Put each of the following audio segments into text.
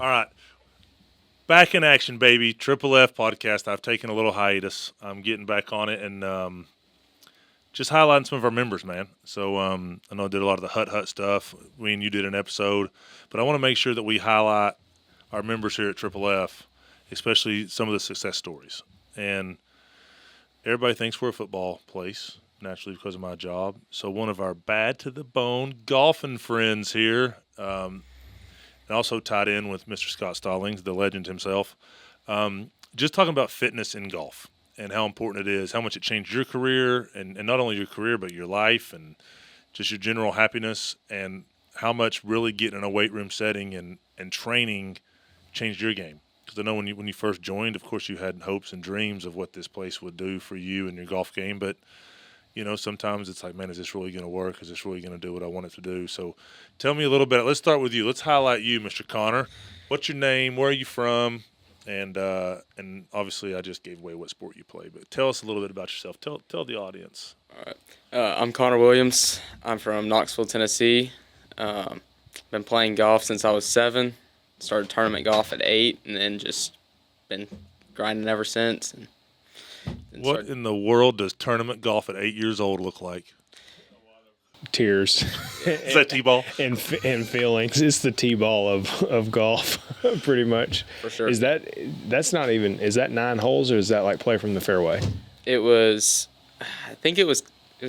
All right. Back in action, baby. Triple F podcast. I've taken a little hiatus. I'm getting back on it and just highlighting some of our members, man. So I know I did a lot of the Hut Hut stuff. We and you did an episode, but I want to make sure that we highlight our members here at Triple F, especially some of the success stories. And everybody thinks we're a football place, naturally because of my job. So one of our bad to the bone golfing friends here, and also tied in with Mr. Scott Stallings, the legend himself. Just talking about fitness in golf and how important it is, how much it changed your career, and not only your career, but your life and just your general happiness, and how much really getting in a weight room setting and training changed your game. Because I know when you first joined, of course, you had hopes and dreams of what this place would do for you and your golf game, but sometimes it's like, man, is this really going to work? Is this really going to do what I want it to do? So tell me a little bit. Let's start with you. Let's highlight you, Mr. Connor. What's your name? Where are you from? And obviously I just gave away what sport you play, but tell us a little bit about yourself. Tell the audience. All right. I'm Connor Williams. I'm from Knoxville, Tennessee. Been playing golf since I was 7. Started tournament golf at 8, and then just been grinding ever since. What in the world does tournament golf at 8 years old look like? Tears. Is that T-ball? and feelings. It's the T-ball of golf, pretty much. For sure. Is that 9 holes, or is that like play from the fairway? I think it was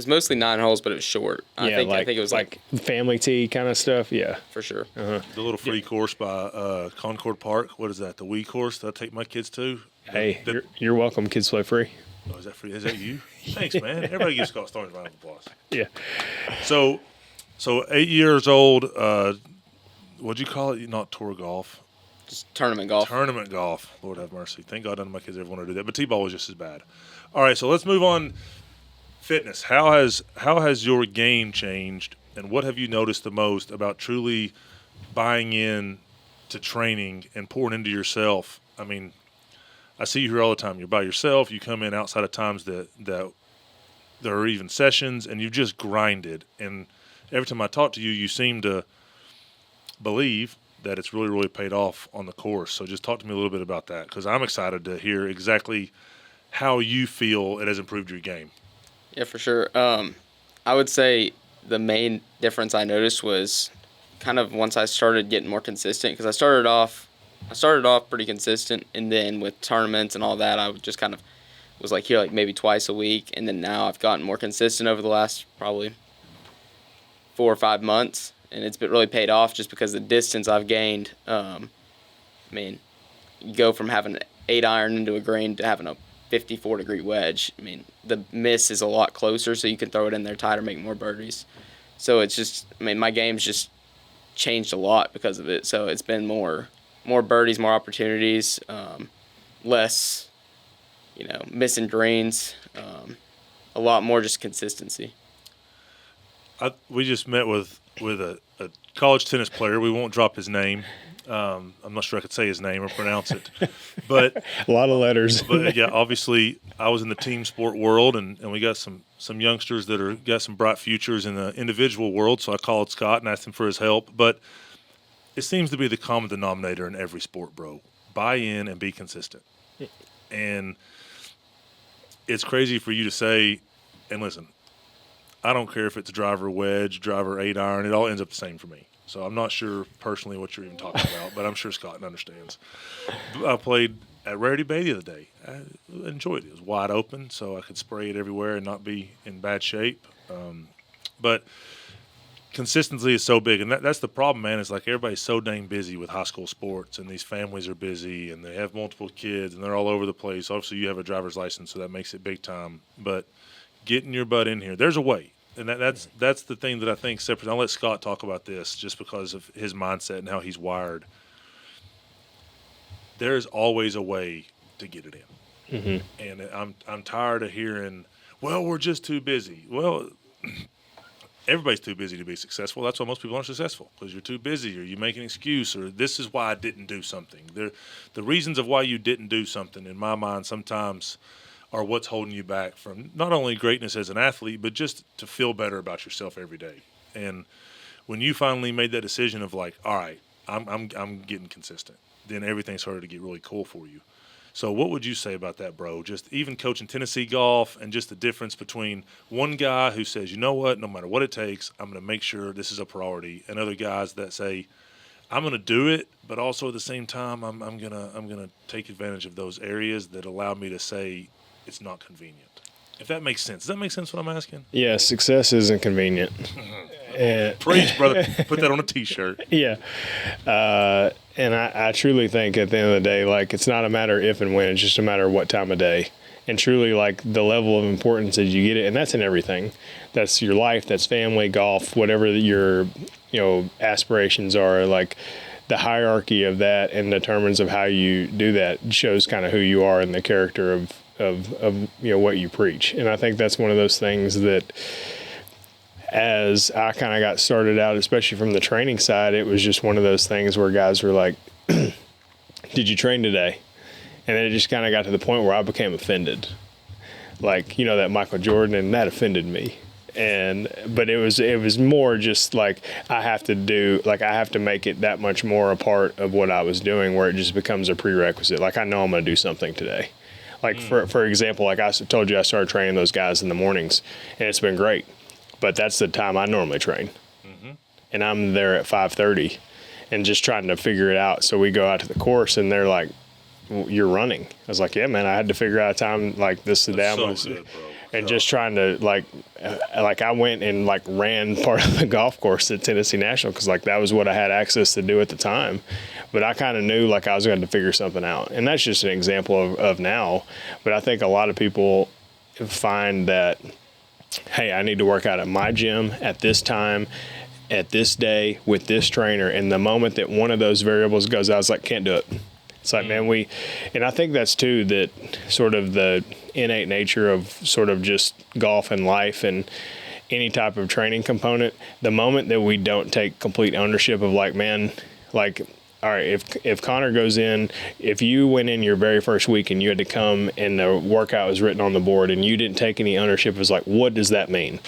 mostly 9 holes, but it was short. I think it was like family tee kind of stuff. Yeah, for sure. The little free course by Concord Park. What is that? The Wii course that I take my kids to? Hey, you're welcome. Kids play free. Oh, is that free? Is that you? Thanks, man. Everybody gives Scott Starnes a round of applause. Yeah. So 8 years old. What'd you call it? Not tour golf. Just tournament golf. Tournament golf. Lord have mercy. Thank God none of my kids ever want to do that. But T-ball was just as bad. All right, so let's move on. Fitness. How has your game changed, and what have you noticed the most about truly buying in to training and pouring into yourself? I mean, I see you here all the time. You're by yourself. You come in outside of times that there are even sessions, and you just grinded. And every time I talk to you, you seem to believe that it's really, really paid off on the course. So just talk to me a little bit about that, because I'm excited to hear exactly how you feel it has improved your game. Yeah, for sure. I would say the main difference I noticed was kind of once I started getting more consistent, because I started off pretty consistent, and then with tournaments and all that, I just kind of was like here like maybe twice a week, and then now I've gotten more consistent over the last probably 4 or 5 months, and it's been really paid off just because the distance I've gained. I mean, you go from having an 8-iron into a green to having a 54-degree wedge. I mean, the miss is a lot closer, so you can throw it in there tighter, make more birdies. So it's just, I mean, my game's just changed a lot because of it. So it's been more birdies, more opportunities, less, missing greens, a lot more just consistency. We just met with a college tennis player. We won't drop his name. I'm not sure I could say his name or pronounce it, but a lot of letters. But yeah, obviously, I was in the team sport world, and we got some youngsters that got some bright futures in the individual world. So I called Scott and asked him for his help. But it seems to be the common denominator in every sport, bro. Buy in and be consistent. And it's crazy for you to say, and listen, I don't care if it's driver wedge, driver 8-iron. It all ends up the same for me. So I'm not sure personally what you're even talking about, but I'm sure Scott understands. I played at Rarity Bay the other day. I enjoyed it. It was wide open, so I could spray it everywhere and not be in bad shape. But consistency is so big, and that's the problem, man. It's like everybody's so dang busy with high school sports, and these families are busy, and they have multiple kids, and they're all over the place. Obviously, you have a driver's license, so that makes it big time. But getting your butt in here, there's a way. And that's the thing that I think separate. I'll let Scott talk about this just because of his mindset and how he's wired. There is always a way to get it in. Mm-hmm. And I'm tired of hearing, well, we're just too busy. Well, everybody's too busy to be successful. That's why most people aren't successful, because you're too busy, or you make an excuse, or this is why I didn't do something. The reasons of why you didn't do something, in my mind, sometimes are what's holding you back from not only greatness as an athlete, but just to feel better about yourself every day. And when you finally made that decision of like, all right, I'm getting consistent. Then everything started to get really cool for you. So what would you say about that, bro? Just even coaching Tennessee golf and just the difference between one guy who says, you know what, no matter what it takes, I'm going to make sure this is a priority, and other guys that say, I'm going to do it, but also at the same time, I'm gonna take advantage of those areas that allow me to say it's not convenient. If that makes sense. Does that make sense what I'm asking? Yeah, success isn't convenient. Preach, brother. Put that on a T-shirt. Yeah. And I truly think at the end of the day, like, it's not a matter if and when, it's just a matter of what time of day. And truly, like, the level of importance as you get it, and that's in everything. That's your life, that's family, golf, whatever your, aspirations are. Like, the hierarchy of that and determines of how you do that shows kind of who you are and the character of what you preach. And I think that's one of those things that, as I kind of got started out, especially from the training side, it was just one of those things where guys were like, did you train today? And then it just kind of got to the point where I became offended. Like, that Michael Jordan, and that offended me. But it was more just like, I have to make it that much more a part of what I was doing, where it just becomes a prerequisite. Like, I know I'm going to do something today. Like, for example, like I told you, I started training those guys in the mornings, and it's been great. But that's the time I normally train. Mm-hmm. And I'm there at 5:30 and just trying to figure it out. So we go out to the course, and they're like, well, you're running. I was like, yeah, man, I had to figure out a time like this today. And just trying to, like I went and, like, ran part of the golf course at Tennessee National because, like, that was what I had access to do at the time. But I kind of knew, like, I was going to figure something out. And that's just an example of now. But I think a lot of people find that, hey, I need to work out at my gym at this time, at this day, with this trainer. And the moment that one of those variables goes out, I was like, can't do it. It's like, man, and I think that's too, that sort of the innate nature of sort of just golf and life and any type of training component. The moment that we don't take complete ownership of, like, man, like, all right, if Connor goes in, if you went in your very first week and you had to come and the workout was written on the board and you didn't take any ownership, it was like, what does that mean?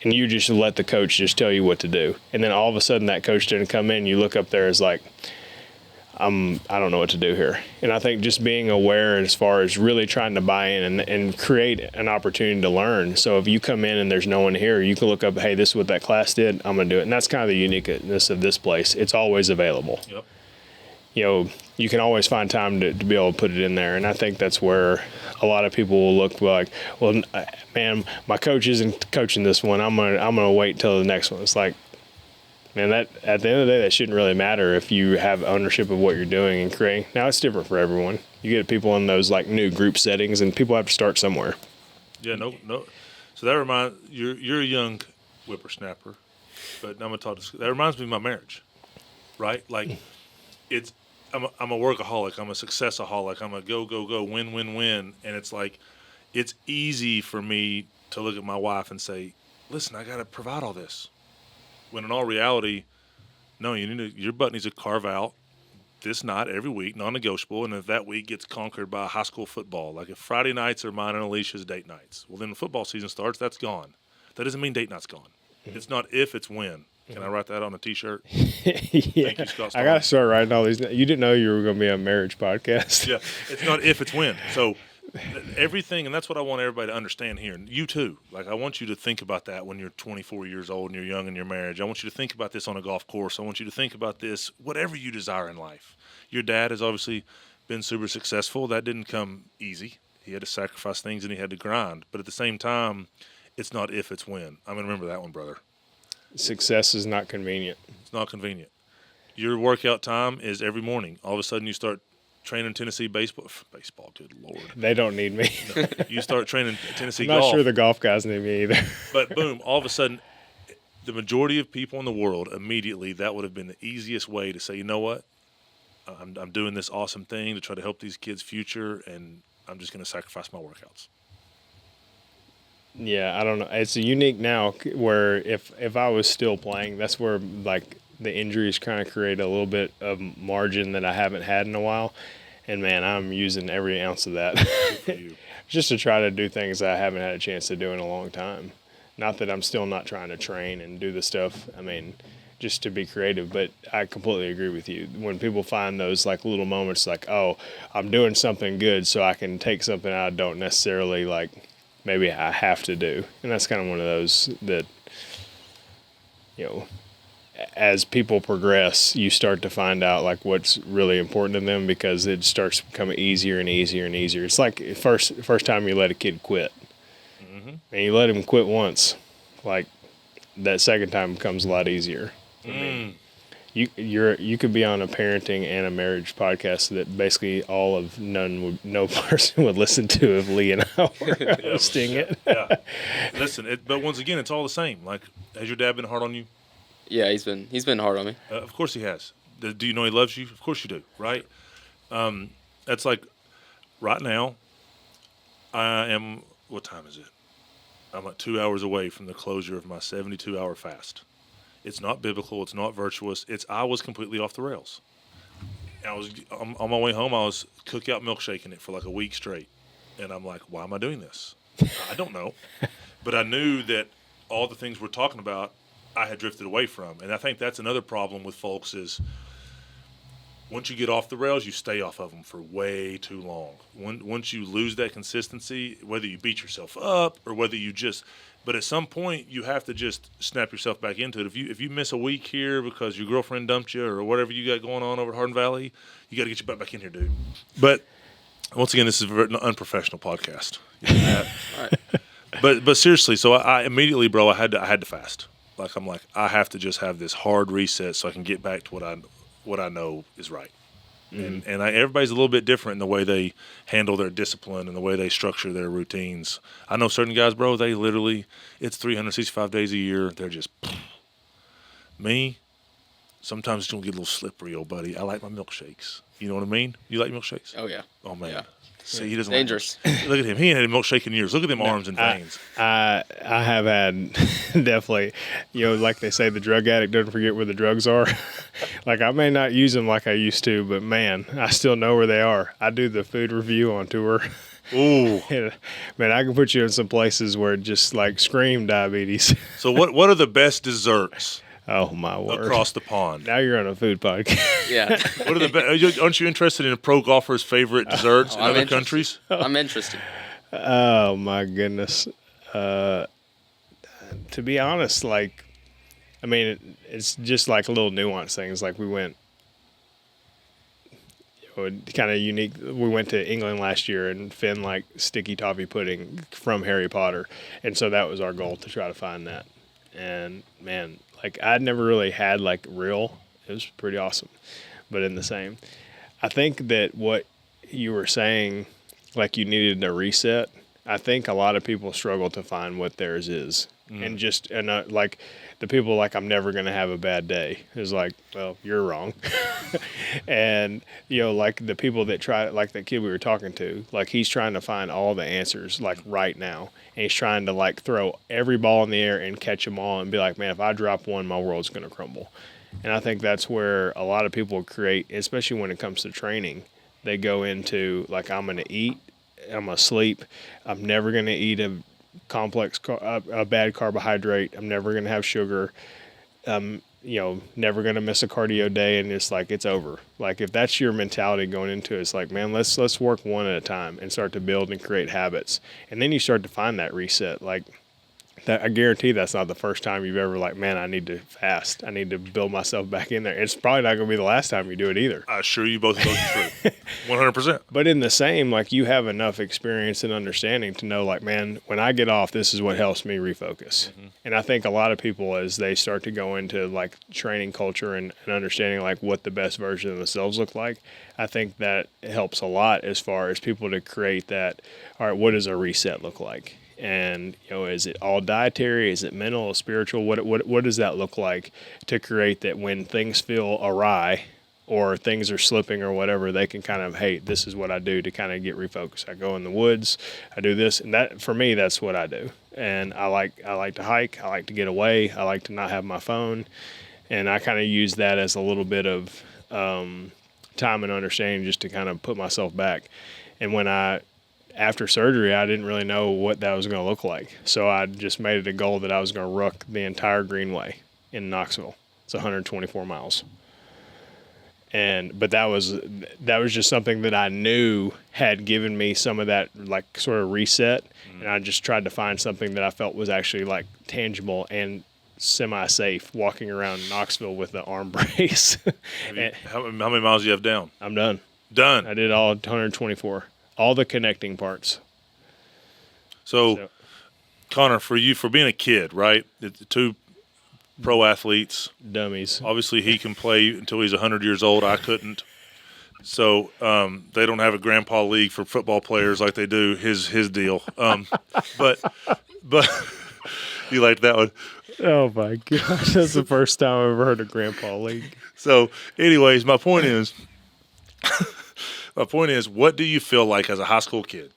And you just let the coach just tell you what to do. And then all of a sudden that coach didn't come in, you look up there as like, I don't know what to do here. And I think just being aware as far as really trying to buy in and create an opportunity to learn. So if you come in and there's no one here, you can look up, hey, this is what that class did, I'm going to do it. And that's kind of the uniqueness of this place. It's always available. Yep. You can always find time to be able to put it in there. And I think that's where a lot of people will look like, well, man, my coach isn't coaching this one. I'm gonna wait until the next one. It's like, man, that at the end of the day, that shouldn't really matter if you have ownership of what you're doing and creating. Now, it's different for everyone. You get people in those, like, new group settings, and people have to start somewhere. Yeah, no. So that reminds you're a young whippersnapper, but I'm gonna talk. That reminds me of my marriage, right? Like, I'm a workaholic. I'm a successaholic. I'm a go, win, and it's like, it's easy for me to look at my wife and say, listen, I got to provide all this. When in all reality, no, your butt needs to carve out this night every week, non-negotiable, and if that week gets conquered by high school football, like if Friday nights are mine and Alicia's date nights, well, then the football season starts, that's gone. That doesn't mean date night's gone. It's not if, it's when. Can I write that on a T-shirt? Yeah. Thank you, Scott Stallings. I got to start writing all these. You didn't know you were going to be on a marriage podcast. Yeah, it's not if, it's when. So everything, and that's what I want everybody to understand here. You too. Like, I want you to think about that when you're 24 years old and you're young in your marriage. I want you to think about this on a golf course. I want you to think about this, whatever you desire in life. Your dad has obviously been super successful. That didn't come easy. He had to sacrifice things and he had to grind. But at the same time, it's not if, it's when. I'm going to remember that one, brother. Success is not convenient. It's not convenient. Your workout time is every morning. All of a sudden, you start training Tennessee baseball. Baseball, good Lord. They don't need me. No, you start training Tennessee golf. I'm not golf. sure the golf guys need me either. But boom, all of a sudden, the majority of people in the world, immediately, that would have been the easiest way to say, you know what? I'm doing this awesome thing to try to help these kids' future, and I'm just going to sacrifice my workouts. Yeah, I don't know. It's unique now where if I was still playing, that's where, like, the injuries kind of create a little bit of margin that I haven't had in a while. And, man, I'm using every ounce of that just to try to do things I haven't had a chance to do in a long time. Not that I'm still not trying to train and do the stuff. I mean, just to be creative. But I completely agree with you. When people find those like little moments, like, oh, I'm doing something good, so I can take something I don't necessarily like. Maybe I have to do, and that's kind of one of those that, you know, as people progress, you start to find out like what's really important to them because it starts becoming easier and easier and easier. It's like first time you let a kid quit, and you let him quit once, like that second time becomes a lot easier. I mean, you could be on a parenting and a marriage podcast that basically no person would listen to if Lee and I were hosting it. Yeah. Listen, but once again, it's all the same. Like, has your dad been hard on you? Yeah, he's been hard on me. Of course he has. Do you know he loves you? Of course you do, right? That's like right now. I am. What time is it? I'm like 2 hours away from the closure of my 72-hour fast. It's not biblical. It's not virtuous. I was completely off the rails. I was on my way home. I was cookout milkshaking it for like a week straight, and I'm like, why am I doing this? I don't know, but I knew that all the things we're talking about, I had drifted away from. And I think that's another problem with folks is once you get off the rails, you stay off of them for way too long. Once you lose that consistency, whether you beat yourself up or whether you just – but at some point, you have to just snap yourself back into it. If you miss a week here because your girlfriend dumped you or whatever you got going on over at Hardin Valley, you got to get your butt back in here, dude. But once again, this is a very unprofessional podcast. You know that? All right. But seriously, so I immediately, bro, I had to fast. Like I'm like I have to just have this hard reset so I can get back to what I know is right. And everybody's a little bit different in the way they handle their discipline and the way they structure their routines. I know certain guys, bro, they literally it's 365 days a year. They're just me. Sometimes it's gonna get a little slippery, old buddy. I like my milkshakes. You know what I mean? You like milkshakes? Oh yeah. Oh man. Yeah. See, he doesn't Dangerous. Look at him. He ain't had a milkshake in years. Look at them arms and veins. I have had definitely, like they say, the drug addict doesn't forget where the drugs are. Like I may not use them like I used to, but man, I still know where they are. I do the food review on tour. Ooh. And, man, I can put you in some places where it just like scream diabetes. So what are the best desserts Oh my word! across the pond? Now you're on a food podcast. Yeah. What are the best? Aren't you interested in pro golfers' favorite desserts in I'm other interested. countries? I'm interested. Oh my goodness. To be honest, like, I mean, it's just like little nuanced things. Like we went, kind of unique. We went to England last year and Finn liked sticky toffee pudding from Harry Potter, and so that was our goal to try to find that. And man, like I'd never really had like real. It was pretty awesome, but in the same, I think that what you were saying, like you needed a reset. I think a lot of people struggle to find what theirs is, and like the people like I'm never gonna have a bad day is like, well, you're wrong, and like the people that try, like that kid we were talking to, like he's trying to find all the answers like right now, and he's trying to like throw every ball in the air and catch them all and be like, man, if I drop one, my world's gonna crumble, and I think that's where a lot of people create, especially when it comes to training, they go into like I'm gonna eat. I'm gonna sleep. I'm never gonna eat a bad carbohydrate. I'm never gonna have sugar. Never gonna miss a cardio day, and it's like it's over. Like if that's your mentality going into it, it's like, man, let's work one at a time and start to build and create habits, and then you start to find that reset. Like that, I guarantee that's not the first time you've ever like, man, I need to fast. I need to build myself back in there. It's probably not gonna be the last time you do it either. I assure you both of those are true. 100%. But in the same, like you have enough experience and understanding to know like, man, when I get off, this is what helps me refocus. Mm-hmm. And I think a lot of people, as they start to go into like training culture and understanding like what the best version of themselves look like, I think that helps a lot as far as people to create that, all right, what does a reset look like? And, is it all dietary? Is it mental, spiritual? What does that look like to create that when things feel awry or things are slipping or whatever, they can kind of, hey, this is what I do to kind of get refocused. I go in the woods, I do this, and that for me, that's what I do. And I like to hike, I like to get away, I like to not have my phone, and I kind of use that as a little bit of time and understanding just to kind of put myself back. And after surgery, I didn't really know what that was going to look like. So I just made it a goal that I was going to ruck the entire Greenway in Knoxville. It's 124 miles. But that was just something that I knew had given me some of that like sort of reset, and I just tried to find something that I felt was actually like tangible and semi-safe, walking around Knoxville with the arm brace. How many miles do you have down? I'm done. Done. I did all 124, all the connecting parts. So Connor, for you, for being a kid, right? The two pro athletes. Dummies. Obviously, he can play until he's 100 years old. I couldn't. So they don't have a grandpa league for football players like they do his deal. But you liked that one. Oh my gosh, that's the first time I've ever heard of grandpa league. So, anyways, my point is, what do you feel like as a high school kid?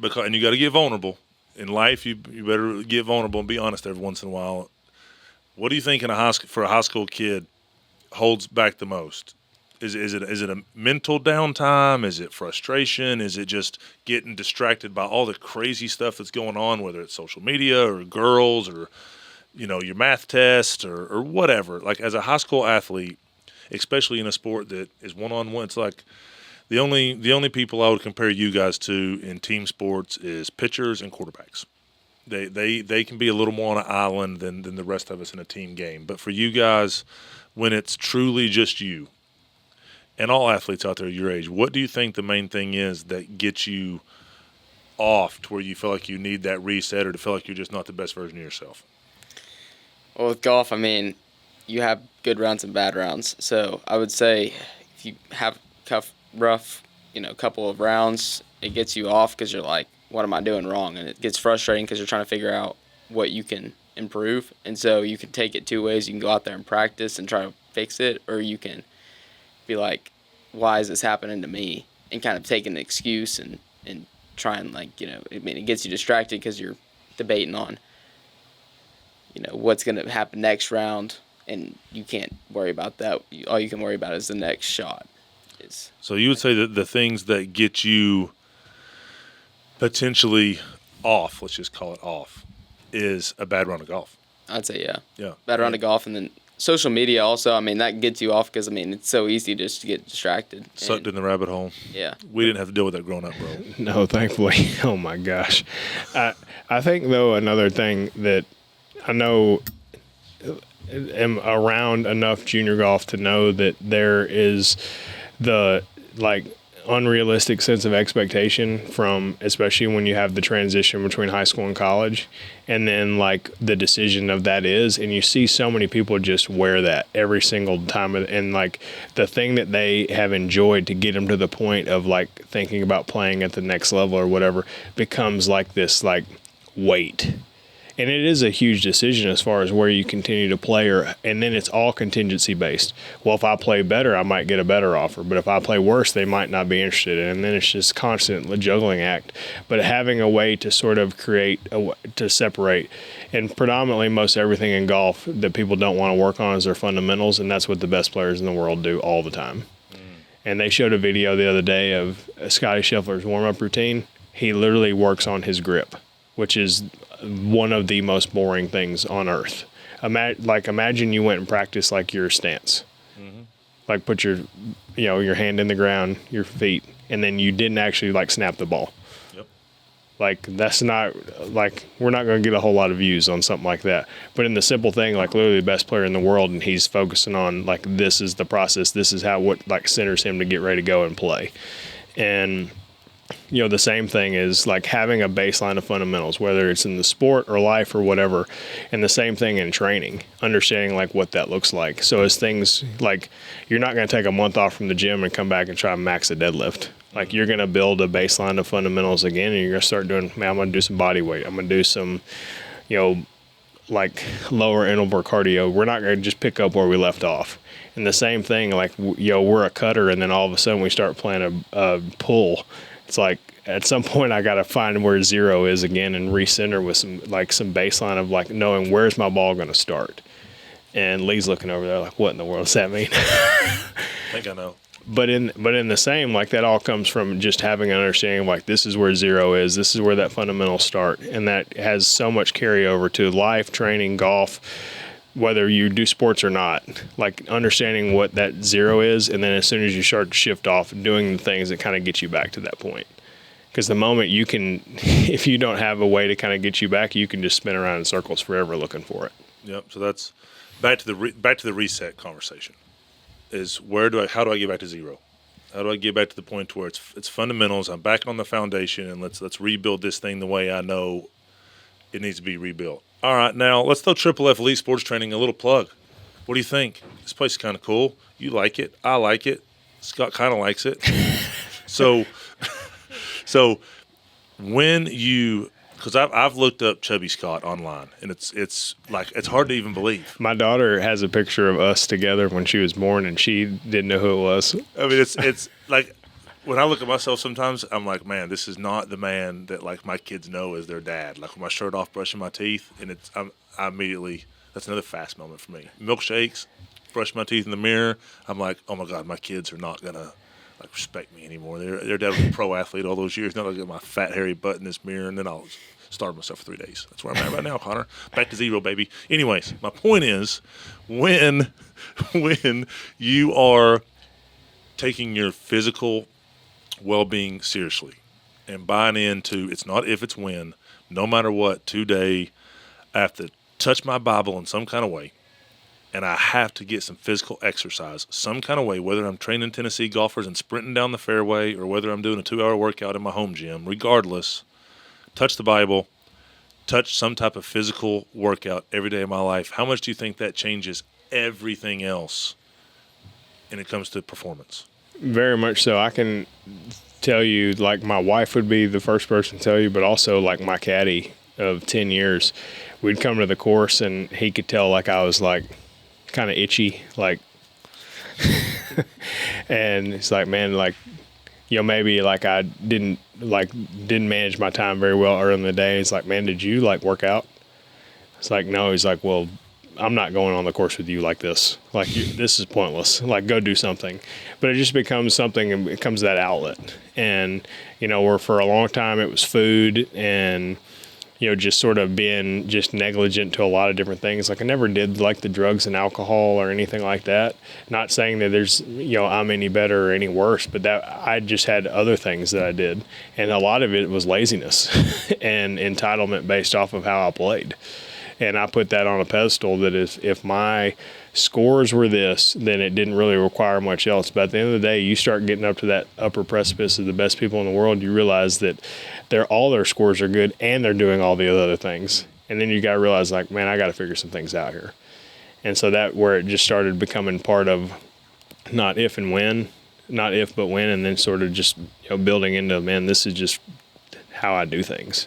And you got to get vulnerable in life. You better get vulnerable and be honest every once in a while. What do you think for a high school kid holds back the most? Is it a mental downtime? Is it frustration? Is it just getting distracted by all the crazy stuff that's going on, whether it's social media or girls or your math test or whatever? Like as a high school athlete, especially in a sport that is one-on-one, it's like the only people I would compare you guys to in team sports is pitchers and quarterbacks. They can be a little more on an island than the rest of us in a team game. But for you guys, when it's truly just you, and all athletes out there your age, what do you think the main thing is that gets you off to where you feel like you need that reset or to feel like you're just not the best version of yourself? Well, with golf, I mean, you have good rounds and bad rounds. So I would say if you have rough, couple of rounds, it gets you off because you're like, what am I doing wrong? And it gets frustrating because you're trying to figure out what you can improve. And so you can take it two ways. You can go out there and practice and try to fix it, or you can be like, why is this happening to me? And kind of take an excuse and try and it gets you distracted because you're debating on, what's going to happen next round, and you can't worry about that. All you can worry about is the next shot. So you would say that the things that get you potentially off, let's just call it off, is a bad round of golf. I'd say, yeah. Yeah. Bad round of golf, and then social media also, I mean, that gets you off because, it's so easy just to get distracted. Sucked in the rabbit hole. Yeah. We didn't have to deal with that growing up, bro. No, thankfully. Oh, my gosh. I think, though, another thing that I know am around enough junior golf to know that there is the, unrealistic sense of expectation from, especially when you have the transition between high school and college, and then the decision of that is, and you see so many people just wear that every single time, and the thing that they have enjoyed to get them to the point of thinking about playing at the next level or whatever becomes this weight. And it is a huge decision as far as where you continue to play, and then it's all contingency based. Well, if I play better, I might get a better offer, but if I play worse, they might not be interested. And then it's just constant juggling act. But having a way to sort of to separate, and predominantly most everything in golf that people don't want to work on is their fundamentals, and that's what the best players in the world do all the time. And they showed a video the other day of Scotty Scheffler's warm-up routine. He literally works on his grip, which is one of the most boring things on earth. Imagine you went and practiced your stance. Mm-hmm. Put your your hand in the ground, your feet, and then you didn't actually snap the ball. Yep. That's not we're not going to get a whole lot of views on something like that. But in the simple thing, literally the best player in the world, and he's focusing on this is the process. This is what centers him to get ready to go and play. And the same thing is having a baseline of fundamentals, whether it's in the sport or life or whatever, and the same thing in training, understanding what that looks like. So as things you're not going to take a month off from the gym and come back and try to max a deadlift. You're going to build a baseline of fundamentals again, and you're going to start doing, I'm going to do some body weight. I'm going to do some, lower interval cardio. We're not going to just pick up where we left off. And the same thing, we're a cutter, and then all of a sudden we start playing a pull. It's at some point I got to find where zero is again and recenter with some baseline of knowing where's my ball going to start. And Lee's looking over there what in the world does that mean? I think I know. But in the same, that all comes from just having an understanding of this is where zero is, this is where that fundamental start, and that has so much carryover to life, training, golf, whether you do sports or not, like understanding what that zero is, and then as soon as you start to shift off, doing the things that kind of get you back to that point. Because the moment you can, if you don't have a way to kind of get you back, you can just spin around in circles forever looking for it. Yep. So that's back to the reset conversation. Is how do I get back to zero? How do I get back to the point where it's fundamentals? I'm back on the foundation, and let's rebuild this thing the way I know it needs to be rebuilt. All right, now let's throw Triple F Elite Sports Training a little plug. What do you think? This place is kind of cool. You like it. I like it. Scott kind of likes it. So when you, because I've looked up Chubby Scott online, and it's like it's hard to even believe. My daughter has a picture of us together when she was born, and she didn't know who it was. I mean, it's like when I look at myself sometimes, I'm like, man, this is not the man that like my kids know as their dad. Like with my shirt off, brushing my teeth, and I immediately, that's another fast moment for me. Milkshakes, brush my teeth in the mirror. I'm like, oh my God, my kids are not gonna like respect me anymore. Their dad was a pro athlete all those years. Now I'll get my fat hairy butt in this mirror, and then I'll starve myself for 3 days. That's where I'm at right now, Connor. Back to zero, baby. Anyways, my point is, when you are taking your physical well-being seriously and buying into it's not if, it's when, no matter what, today I have to touch my Bible in some kind of way, and I have to get some physical exercise some kind of way, whether I'm training Tennessee golfers and sprinting down the fairway or whether I'm doing a 2-hour workout in my home gym. Regardless, touch the Bible, touch some type of physical workout every day of my life. How much do you think that changes everything else when it comes to performance? Very much so. I can tell you, like my wife would be the first person to tell you, but also like my caddy of 10 years, we'd come to the course and he could tell like I was like kind of itchy, like, and it's like, man, like, you know, maybe like I didn't manage my time very well early in the day. It's like, man, did you like work out? It's like, no. He's like, well, I'm not going on the course with you like this. Like, this is pointless. Like, go do something. But it just becomes something, and it becomes that outlet. And, you know, where for a long time it was food and, you know, just sort of being just negligent to a lot of different things. Like, I never did like the drugs and alcohol or anything like that. Not saying that there's, you know, I'm any better or any worse, but that I just had other things that I did. And a lot of it was laziness and entitlement based off of how I played. And I put that on a pedestal that if my scores were this, then it didn't really require much else. But at the end of the day, you start getting up to that upper precipice of the best people in the world, you realize that all their scores are good and they're doing all the other things. And then you got to realize, like, man, I got to figure some things out here. And so that where it just started becoming part of not if and when, not if but when, and then sort of just, you know, building into, man, this is just how I do things.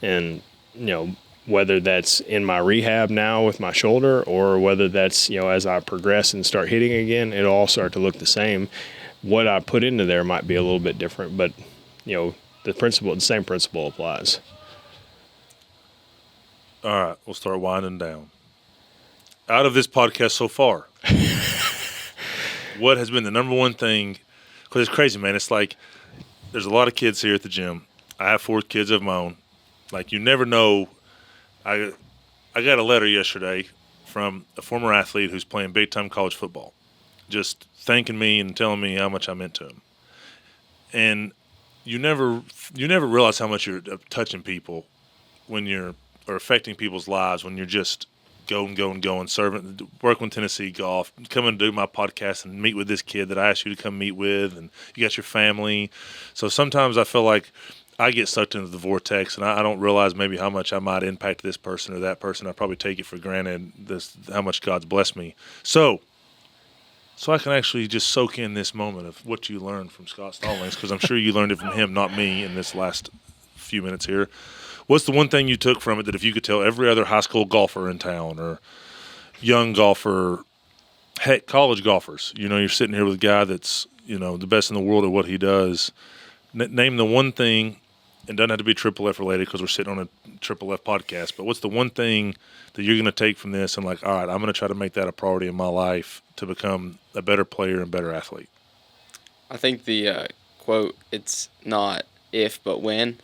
And, you know, whether that's in my rehab now with my shoulder or whether that's, you know, as I progress and start hitting again, it'll all start to look the same. What I put into there might be a little bit different, but, you know, the same principle applies. All right, we'll start winding down. Out of this podcast so far, what has been the number one thing? Because it's crazy, man. It's like there's a lot of kids here at the gym. I have 4 kids of my own. Like, you never know. I got a letter yesterday from a former athlete who's playing big-time college football, just thanking me and telling me how much I meant to him. And you never realize how much you're touching people or affecting people's lives when you're just going, serving, working with Tennessee Golf, coming to do my podcast and meet with this kid that I asked you to come meet with, and you got your family. So sometimes I feel like I get sucked into the vortex, and I don't realize maybe how much I might impact this person or that person. I probably take it for granted how much God's blessed me. So I can actually just soak in this moment of what you learned from Scott Stallings, because I'm sure you learned it from him, not me, in this last few minutes here. What's the one thing you took from it that if you could tell every other high school golfer in town or young golfer, heck, college golfers, you know, you're sitting here with a guy that's, you know, the best in the world at what he does. Name the one thing. It doesn't have to be Triple F related because we're sitting on a Triple F podcast, but what's the one thing that you're going to take from this and like, all right, I'm going to try to make that a priority in my life to become a better player and better athlete? I think the quote, it's not if but when,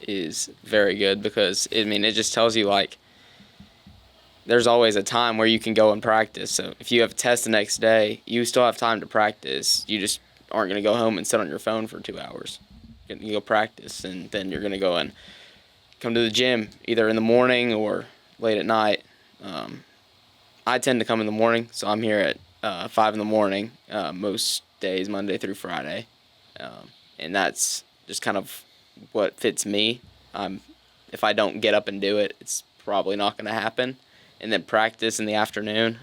is very good because, it just tells you, like, there's always a time where you can go and practice. So if you have a test the next day, you still have time to practice. You just aren't going to go home and sit on your phone for 2 hours. You go practice, and then you're going to go and come to the gym either in the morning or late at night. I tend to come in the morning, so I'm here at 5 in the morning most days, Monday through Friday. And that's just kind of what fits me. If I don't get up and do it, it's probably not going to happen. And then practice in the afternoon,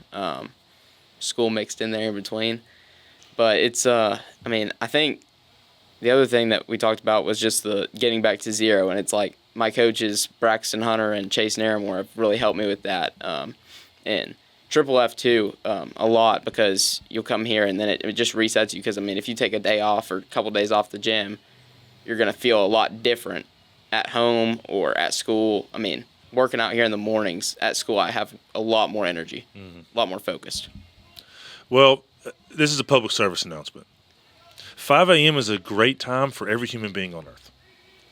school mixed in there in between. But it's, I think the other thing that we talked about was just the getting back to zero. And it's like my coaches, Braxton Hunter and Chase Naramore, have really helped me with that. And Triple F too, a lot, because you'll come here and then it just resets you. Because, if you take a day off or a couple days off the gym, you're going to feel a lot different at home or at school. Working out here in the mornings at school, I have a lot more energy, a lot more focused. Well, this is a public service announcement. 5 a.m. is a great time for every human being on earth.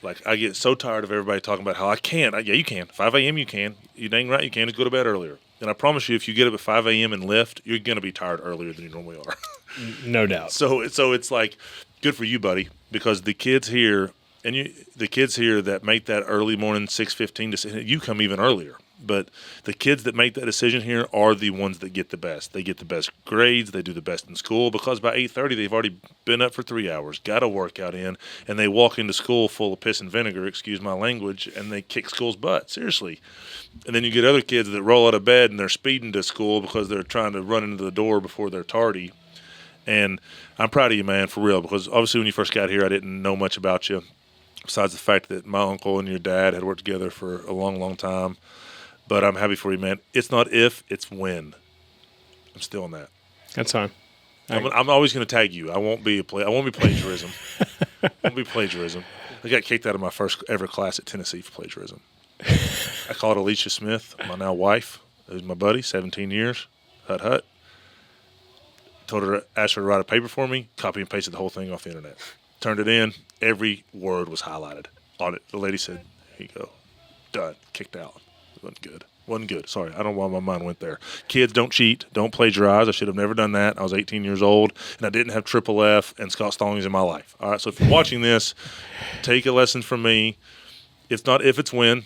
Like, I get so tired of everybody talking about how I can't. Yeah, you can. 5 a.m. you can. You dang right you can. Just go to bed earlier. And I promise you, if you get up at 5 a.m. and lift, you're going to be tired earlier than you normally are. No doubt. So it's like, good for you, buddy, because the kids here that make that early morning 6:15 decision, you come even earlier. But the kids that make that decision here are the ones that get the best. They get the best grades. They do the best in school because by 8:30 they've already been up for 3 hours, got a workout in, and they walk into school full of piss and vinegar, excuse my language, and they kick school's butt, seriously. And then you get other kids that roll out of bed and they're speeding to school because they're trying to run into the door before they're tardy. And I'm proud of you, man, for real, because obviously when you first got here I didn't know much about you, besides the fact that my uncle and your dad had worked together for a long, long time. But I'm happy for you, man. It's not if, it's when. I'm still on that. That's fine. I'm always going to tag you. I won't be plagiarism. I won't be plagiarism. I got kicked out of my first ever class at Tennessee for plagiarism. I called Alicia Smith, my now wife, who's my buddy, 17 years, hut. Asked her to write a paper for me, copy and pasted the whole thing off the internet. Turned it in. Every word was highlighted on it. The lady said, "Here you go. Done. Kicked out." It wasn't good. Sorry. I don't know why my mind went there. Kids, don't cheat. Don't plagiarize. I should have never done that. I was 18 years old, and I didn't have Triple F and Scott Stallings in my life. All right, so if you're watching this, take a lesson from me. It's not if, it's when.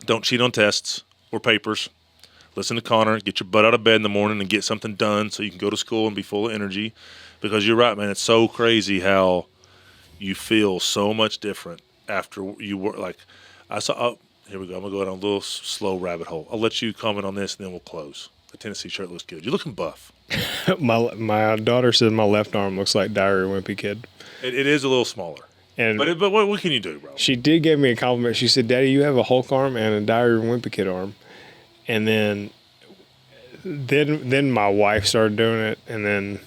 Don't cheat on tests or papers. Listen to Connor. Get your butt out of bed in the morning and get something done so you can go to school and be full of energy. Because you're right, man. It's so crazy how you feel so much different after you work. Like, I saw, here we go. I'm going to go down a little slow rabbit hole. I'll let you comment on this and then we'll close. The Tennessee shirt looks good. You're looking buff. My daughter said my left arm looks like Diary of a Wimpy Kid. It is a little smaller. But what can you do, bro? She did give me a compliment. She said, "Daddy, you have a Hulk arm and a Diary of a Wimpy Kid arm." And then my wife started doing it, and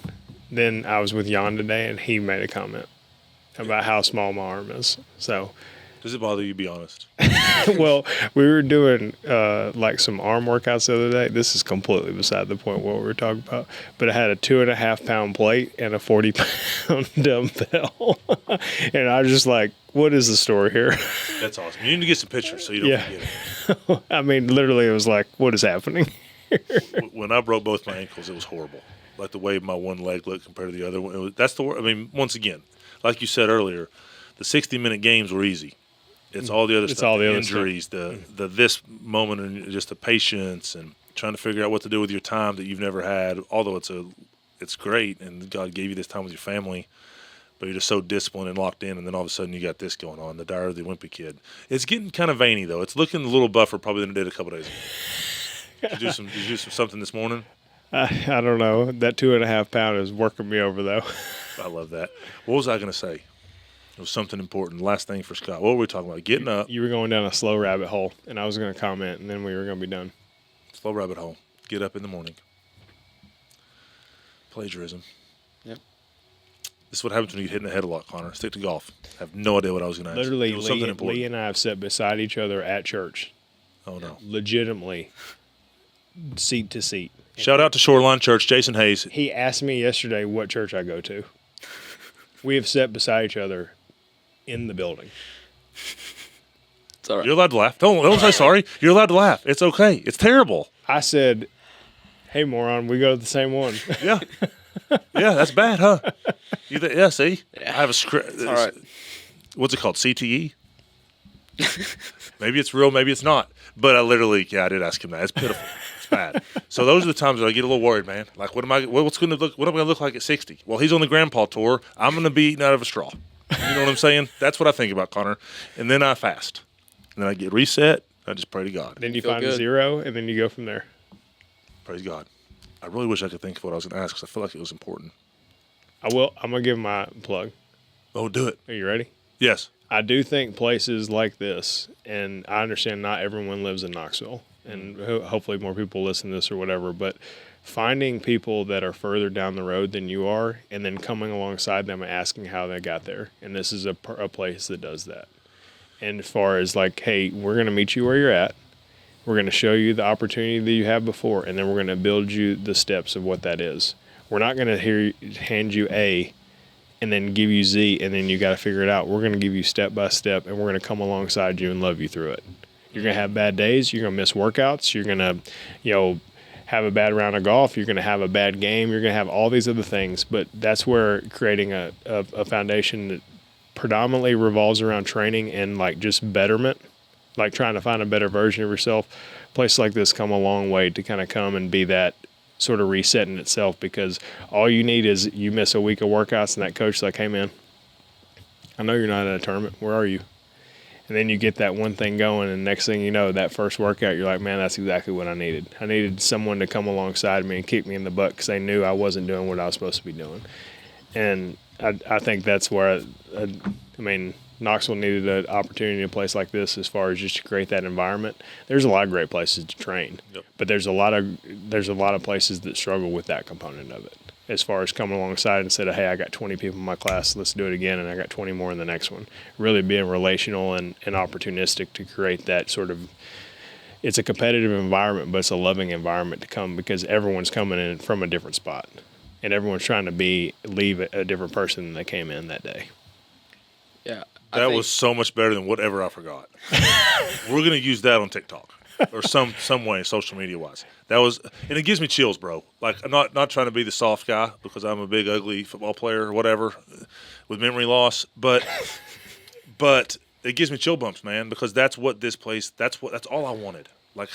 then I was with Jan today, and he made a comment about how small my arm is. So, does it bother you? Be honest. Well, we were doing like some arm workouts the other day. This is completely beside the point what we were talking about. But it had a 2.5 pound plate and a 40 pound dumbbell, and I was just like, "What is the story here?" That's awesome. You need to get some pictures so you don't forget it. Literally, it was like, "What is happening?" When I broke both my ankles, it was horrible. Like the way my one leg looked compared to the other one. Once again, like you said earlier, the 60-minute games were easy. It's all the other stuff. All the other injuries, stuff. the this moment, and just the patience and trying to figure out what to do with your time that you've never had. Although it's great, and God gave you this time with your family, but you're just so disciplined and locked in, and then all of a sudden you got this going on, the Diary of the Wimpy Kid. It's getting kind of veiny though. It's looking a little buffer probably than it did a couple days ago. Did you do something this morning? I don't know. That 2.5 pound is working me over though. I love that. What was I going to say? It was something important. Last thing for Scott. What were we talking about? Getting up. You were going down a slow rabbit hole, and I was going to comment, and then we were going to be done. Slow rabbit hole. Get up in the morning. Plagiarism. Yep. This is what happens when you get hit in the head a lot, Connor. Stick to golf. I have no idea what I was going to ask. Literally, it was something important. Lee and I have sat beside each other at church. Oh, no. Legitimately, seat to seat. Shout out to Shoreline Church, Jason Hayes. He asked me yesterday what church I go to. We have sat beside each other in the building. It's all right. You're allowed to laugh. Don't say sorry. You're allowed to laugh. It's okay. It's terrible. I said, "Hey, moron, we go to the same one." Yeah. Yeah, that's bad, huh? Yeah, see? Yeah. I have a script. All right. What's it called? CTE? Maybe it's real, maybe it's not. But I did ask him that. It's pitiful. It's bad. So those are the times that I get a little worried, man. Like, what am I going to look like at 60? Well, he's on the grandpa tour. I'm going to be eating out of a straw. You know what I'm saying? That's what I think about, Connor. And then I fast. And then I get reset. I just pray to God. Then you Feel find a good. 0, and then you go from there. Praise God. I really wish I could think of what I was going to ask because I feel like it was important. I will. I'm gonna give my plug. Oh, do it. Are you ready? Yes. I do think places like this, and I understand not everyone lives in Knoxville, and hopefully more people listen to this or whatever, but finding people that are further down the road than you are and then coming alongside them and asking how they got there. And this is a place that does that. And as far as like, hey, we're going to meet you where you're at. We're going to show you the opportunity that you had before, and then we're going to build you the steps of what that is. We're not going to hand you A and then give you Z, and then you got to figure it out. We're going to give you step by step, and we're going to come alongside you and love you through it. You're going to have bad days. You're going to miss workouts. You're going to, have a bad round of golf. You're going to have a bad game. You're going to have all these other things. But that's where creating a foundation that predominantly revolves around training and like just betterment, like trying to find a better version of yourself. Places like this come a long way to kind of come and be that sort of reset in itself, because all you need is you miss a week of workouts and that coach's like, hey man, I know you're not in a tournament. Where are you? And then you get that one thing going, and next thing you know, that first workout, you're like, man, that's exactly what I needed. I needed someone to come alongside me and kick me in the butt because they knew I wasn't doing what I was supposed to be doing. And I think that's where, Knoxville needed an opportunity in a place like this as far as just to create that environment. There's a lot of great places to train, but there's a lot of places that struggle with that component of it. As far as coming alongside and said, hey, I got 20 people in my class, let's do it again, and I got 20 more in the next one. Really being relational and opportunistic to create that sort of, it's a competitive environment, but it's a loving environment to come, because everyone's coming in from a different spot, and everyone's trying to leave a different person than they came in that day. Yeah. That was so much better than whatever I forgot. We're going to use that on TikTok or some way, social media wise. That was, and it gives me chills, bro. Like, I'm not trying to be the soft guy because I'm a big, ugly football player or whatever with memory loss, but it gives me chill bumps, man, because that's what this place, that's all I wanted. Like,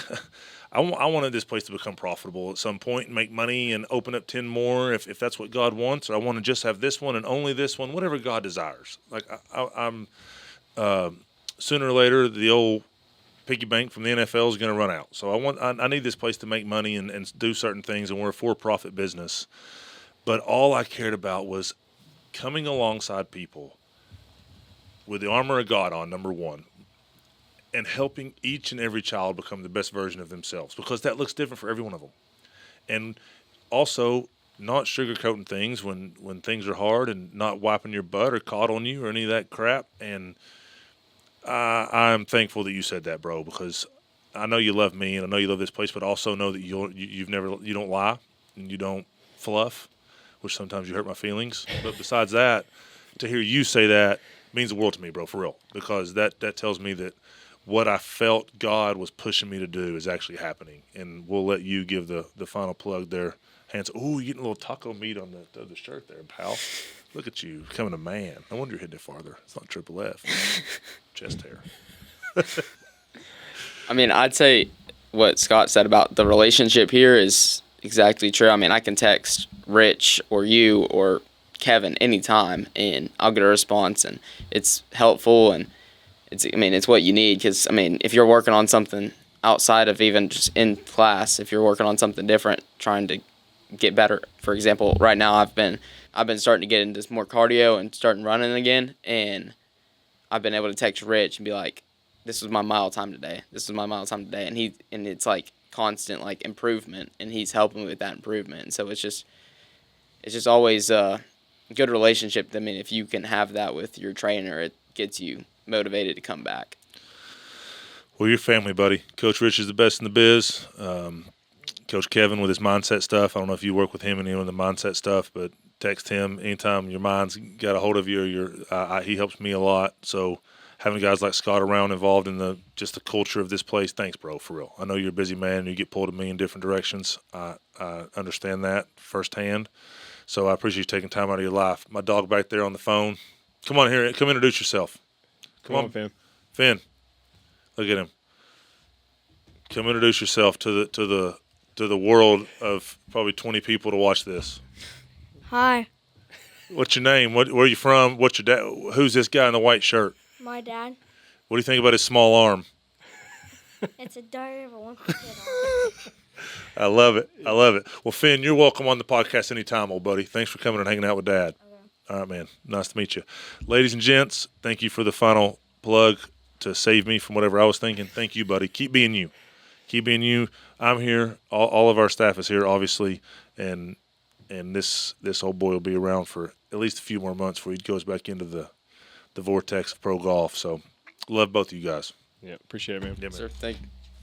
I wanted this place to become profitable at some point and make money and open up 10 more if that's what God wants, or I want to just have this one and only this one, whatever God desires. Like, I'm sooner or later, the old piggy bank from the NFL is going to run out. So I need this place to make money and do certain things, and we're a for-profit business. But all I cared about was coming alongside people with the armor of God on, number one, and helping each and every child become the best version of themselves, because that looks different for every one of them. And also not sugarcoating things when things are hard, and not wiping your butt or caught on you or any of that crap. And I'm thankful that you said that, bro, because I know you love me and I know you love this place, but also know that you don't lie and you don't fluff, which sometimes you hurt my feelings. But besides that, to hear you say that means the world to me, bro, for real, because that tells me that what I felt God was pushing me to do is actually happening. And we'll let you give the final plug there. Hands. Ooh, you're getting a little taco meat on the shirt there, pal. Look at you, becoming a man. No wonder you're hitting it farther. It's not triple F. Chest hair. I mean, I'd say what Scott said about the relationship here is exactly true. I mean, I can text Rich or you or Kevin anytime, and I'll get a response, and it's helpful, and it's what you need, because, if you're working on something outside of even just in class, if you're working on something different, trying to get better. For example, right now I've been starting to get into more cardio and starting running again, and I've been able to text Rich and be like, this was my mile time today. This is my mile time today. And it's like constant like improvement, and he's helping me with that improvement. And so it's just always a good relationship. I mean, if you can have that with your trainer, it gets you motivated to come back. Well, you're family, buddy. Coach Rich is the best in the biz. Coach Kevin with his mindset stuff. I don't know if you work with him and any of the mindset stuff, but text him anytime your mind's got a hold of you. Or he helps me a lot. So having guys like Scott around involved in the culture of this place. Thanks, bro, for real. I know you're a busy man and you get pulled a million different directions. I understand that firsthand. So I appreciate you taking time out of your life. My dog back there on the phone. Come on here. Come introduce yourself. Come on, Finn. Finn. Look at him. Come introduce yourself to the world of probably 20 people to watch this. Hi, What's your name? Where are you from? What's your dad? Who's this guy in the white shirt? my dad. What do you think about his small arm? It's a diary of a one kid. I love it. I love it. Well, Finn, you're welcome on the podcast anytime, old buddy. Thanks for coming and hanging out with Dad. Okay. All right, man. Nice to meet you. Ladies and gents, thank you for the final plug to save me from whatever I was thinking. Thank you, buddy. Keep being you. Keep being you. I'm here. All of our staff is here, obviously, and this old boy will be around for at least a few more months before he goes back into the vortex of pro golf. So, love both of you guys. Yeah, appreciate it, man. Yeah, man. Sir, thank you.